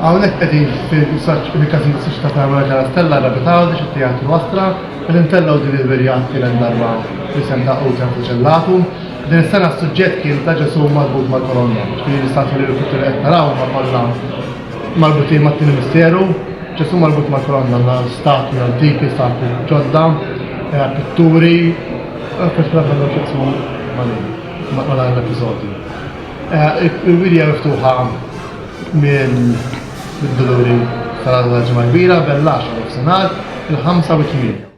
Hawnhekk qegħdin fil-każin tas-Soċjetà tal-Marġana Stella Rabitawdi xit-Teatru Astra qed intellaw din il-varjanti l-darba isem ta' Utra Fuċellatum. Din is-sena s-suġġett kien ta' Ġesu marbut mal-kolonna. Ġifieri l-istati li l-kultura qed naraw ma kollha marbutin mat-tieni misteru. Ġesu marbut mal-kolonna għandna statwi antiki, statwi ġodda, pitturi, ma' l-episodju. Il-widja miftuħa minn Duluri tal-ġimgħa kbira bel-10 nofsinhar il-5 u 8.